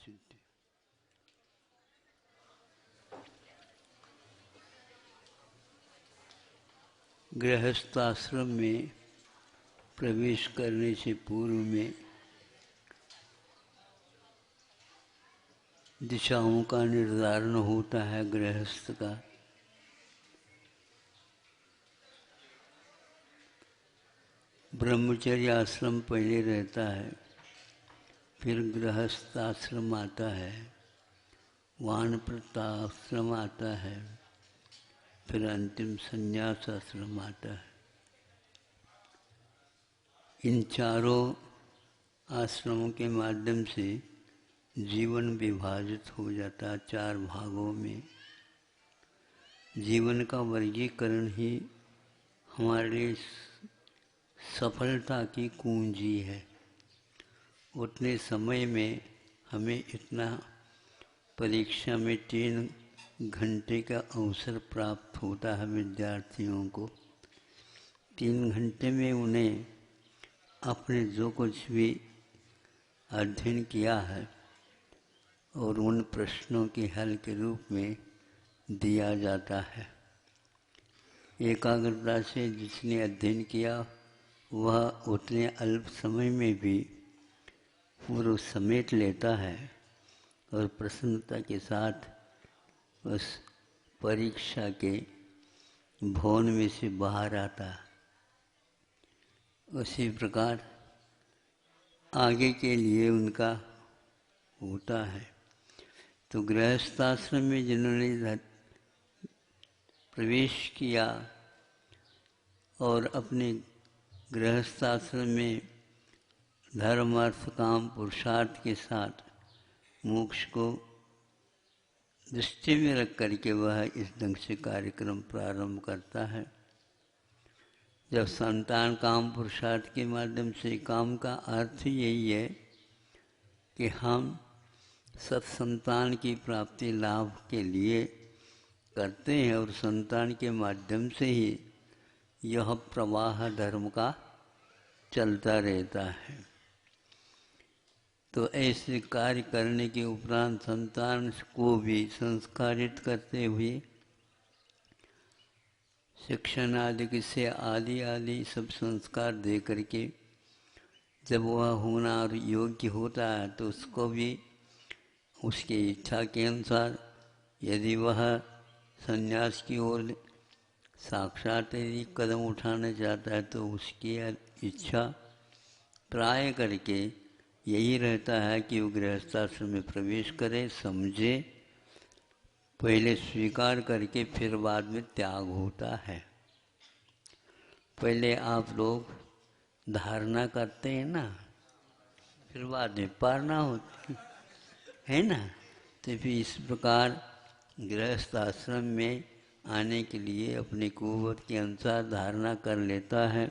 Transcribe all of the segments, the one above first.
सिद्धि। गृहस्थाश्रम में प्रवेश करने से पूर्व में दिशाओं का निर्धारण होता है गृहस्थ का। ब्रह्मचर्य आश्रम पहले रहता है, फिर गृहस्थ आश्रम आता है, वानप्रस्थाश्रम आता है, फिर अंतिम संन्यास आश्रम आता है। इन चारों आश्रमों के माध्यम से जीवन विभाजित हो जाता है चार भागों में। जीवन का वर्गीकरण ही हमारे लिए सफलता की कुंजी है। उतने समय में हमें इतना परीक्षा में 3 घंटे का अवसर प्राप्त होता है विद्यार्थियों को। 3 घंटे में उन्हें अपने जो कुछ भी अध्ययन किया है और उन प्रश्नों के हल के रूप में दिया जाता है। एकाग्रता से जिसने अध्ययन किया वह उतने अल्प समय में भी पूरा समेट लेता है और प्रसन्नता के साथ उस परीक्षा के भवन में से बाहर आता है। उसी प्रकार आगे के लिए उनका होता है। तो गृहस्थाश्रम में जिन्होंने प्रवेश किया और अपने गृहस्थाश्रम में धर्म अर्थ काम पुरुषार्थ के साथ मोक्ष को दृष्टि में रख करके वह इस ढंग से कार्यक्रम प्रारंभ करता है। जब संतान काम पुरुषार्थ के माध्यम से, काम का अर्थ यही है कि हम सत्संतान की प्राप्ति लाभ के लिए करते हैं और संतान के माध्यम से ही यह प्रवाह धर्म का चलता रहता है। तो ऐसे कार्य करने के उपरांत संतान को भी संस्कारित करते हुए शिक्षण आदि से आदि सब संस्कार दे करके जब वह होना और योग्य होता है तो उसको भी उसकी इच्छा के अनुसार, यदि वह संन्यास की ओर साक्षात यदि कदम उठाना चाहता है तो उसकी इच्छा प्राय करके यही रहता है कि वो गृहस्थाश्रम में प्रवेश करे, समझे, पहले स्वीकार करके फिर बाद में त्याग होता है। पहले आप लोग धारणा करते हैं ना, फिर बाद में पालना होती है ना। तो फिर इस प्रकार गृहस्थ आश्रम में आने के लिए अपनी कुवत के अनुसार धारणा कर लेता है।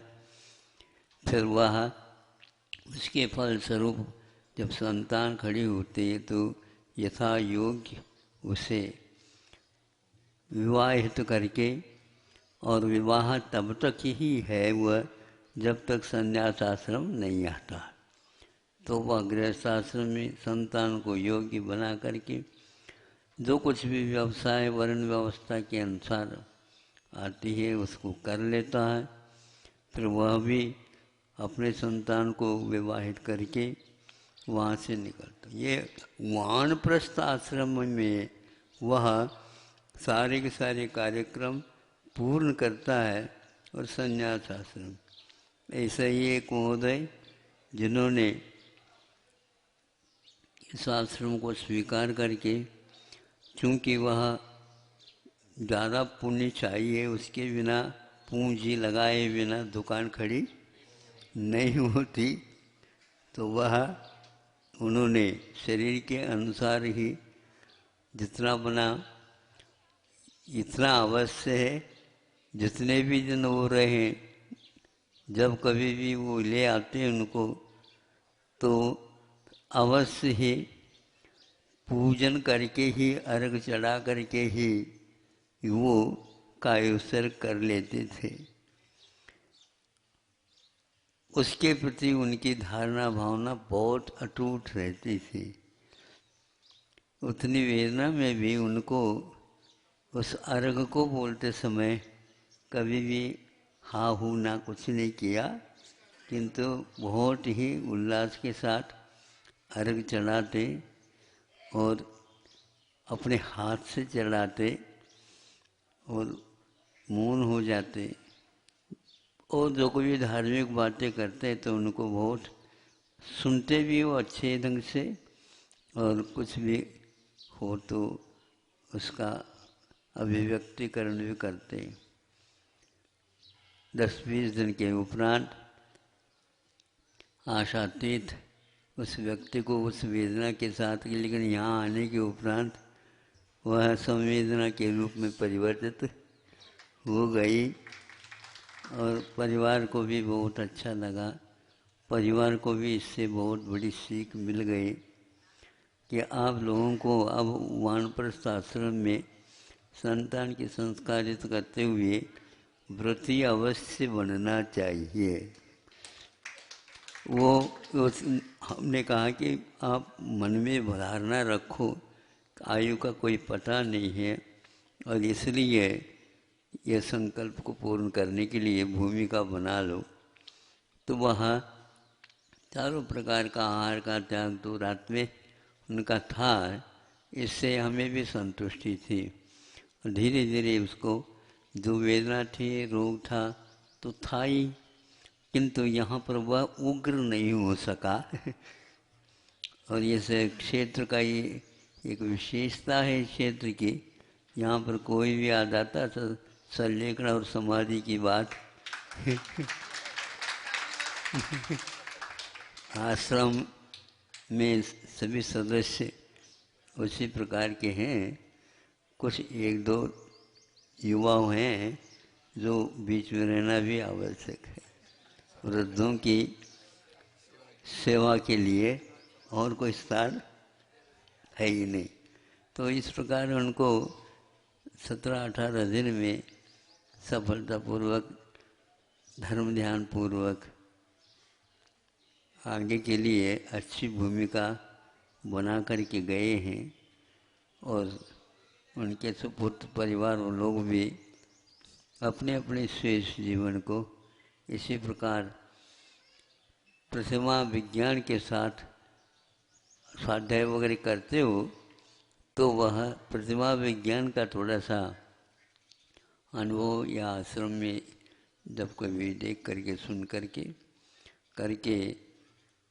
फिर वह उसके फलस्वरूप जब संतान खड़ी होती है तो यथा योग्य उसे विवाहित करके, और विवाह तब तक ही है वह जब तक संन्यास आश्रम नहीं आता। तो वह गृहस्थाश्रम में संतान को योग्य बना करके जो कुछ भी व्यवसाय वर्ण व्यवस्था के अनुसार आती है उसको कर लेता है। फिर वह भी अपने संतान को विवाहित करके वहाँ से निकलता। ये वानप्रस्थ आश्रम में वह सारे के सारे कार्यक्रम पूर्ण करता है। और संन्यास आश्रम ऐसा ही एक महोदय जिन्होंने इस आश्रम को स्वीकार करके, चूँकि वह ज़्यादा पुण्य चाहिए, उसके बिना पूंजी लगाए बिना दुकान खड़ी नहीं होती, तो वह उन्होंने शरीर के अनुसार ही जितना बना इतना अवश्य है, जितने भी दिन वो रहे, जब कभी भी वो ले आते हैं उनको तो अवश्य ही पूजन करके ही, अर्घ चढ़ा करके ही वो कायोत्सर्ग कर लेते थे। उसके प्रति उनकी धारणा भावना बहुत अटूट रहती थी। उतनी वेदना में भी उनको उस अर्घ को बोलते समय कभी भी हा हू ना कुछ नहीं किया, किंतु बहुत ही उल्लास के साथ अर्घ चढ़ाते और अपने हाथ से चढ़ाते और मौन हो जाते। और जो कोई धार्मिक बातें करते तो उनको बहुत सुनते भी हो अच्छे ढंग से, और कुछ भी हो तो उसका अभिव्यक्तिकरण भी करते। 10-20 दिन के उपरांत आशातीत उस व्यक्ति को उस वेदना के साथ, लेकिन यहाँ आने के उपरांत वह संवेदना के रूप में परिवर्तित हो गई और परिवार को भी बहुत अच्छा लगा। परिवार को भी इससे बहुत बड़ी सीख मिल गई कि आप लोगों को अब वानप्रस्थ आश्रम में संतान की संस्कारित करते हुए व्रती अवश्य बनना चाहिए। हमने कहा कि आप मन में धारणा रखो, आयु का कोई पता नहीं है, और इसलिए यह संकल्प को पूर्ण करने के लिए भूमिका बना लो। तो वह चारों प्रकार का आहार का त्याग तो रात में उनका था, इससे हमें भी संतुष्टि थी। धीरे धीरे उसको जो वेदना थी, रोग था तो था ही, किंतु यहाँ पर वह उग्र नहीं हो सका। और ये क्षेत्र का ही एक विशेषता है क्षेत्र की, यहाँ पर कोई भी आ जाता तो संलेखन और समाधि की बात आश्रम में सभी सदस्य उसी प्रकार के हैं। कुछ 1-2 युवा हैं जो बीच में रहना भी आवश्यक है, वृद्धों की सेवा के लिए, और कोई स्थान है ही नहीं। तो इस प्रकार उनको 17-18 दिन में सफलतापूर्वक धर्म ध्यान पूर्वक आगे के लिए अच्छी भूमिका बना करके गए हैं। और उनके सुपुत्र परिवार लोग भी अपने अपने शेष जीवन को इसी प्रकार प्रतिमा विज्ञान के साथ स्वाध्याय वगैरह करते हो, तो वह प्रतिमा विज्ञान का थोड़ा सा अनुभव या आश्रम में जब कभी देख करके सुन करके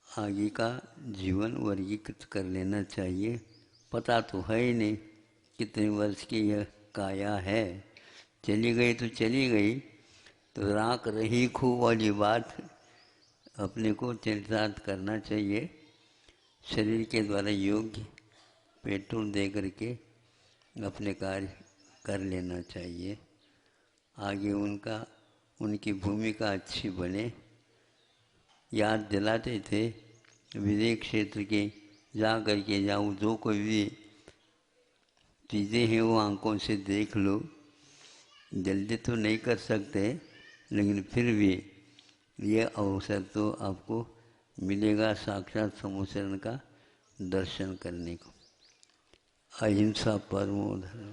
आगे का जीवन वर्गीकृत कर लेना चाहिए। पता तो है ही नहीं कितने वर्ष की यह काया है, चली गई तो चली गई, तो राख रही खूब वाली बात अपने को चरितार्थ करना चाहिए। शरीर के द्वारा योग्य पेट्रोल दे करके अपने कार्य कर लेना चाहिए। आगे उनकी भूमिका अच्छी बने। याद दिलाते थे विदेश क्षेत्र के जा करके जाऊँ, जो कोई भी चीज़ें हैं वो आंखों से देख लो। जल्दी तो नहीं कर सकते, लेकिन फिर भी ये अवसर तो आपको मिलेगा साक्षात समुचरण का दर्शन करने को। अहिंसा परमो धर्म।